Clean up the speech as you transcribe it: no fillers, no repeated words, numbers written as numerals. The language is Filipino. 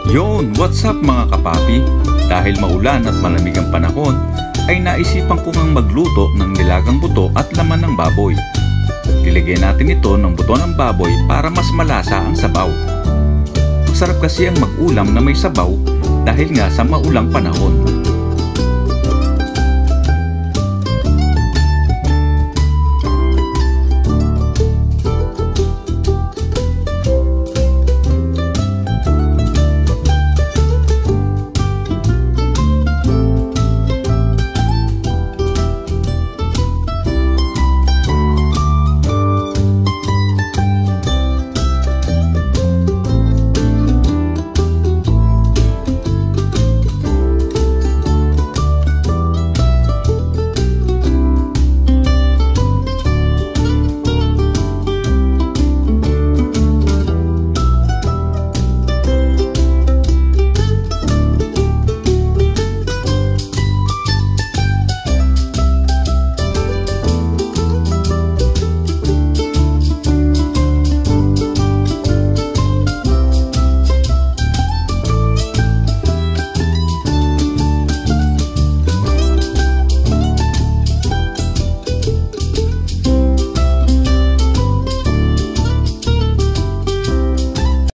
Yon, what's up mga kapapi? Dahil maulan at malamig ang panahon, ay naisipan ko ngang magluto ng nilagang buto at laman ng baboy. Dilagyan natin ito ng buto ng baboy para mas malasa ang sabaw. Masarap kasi ang mag-ulam na may sabaw dahil nga sa maulang panahon.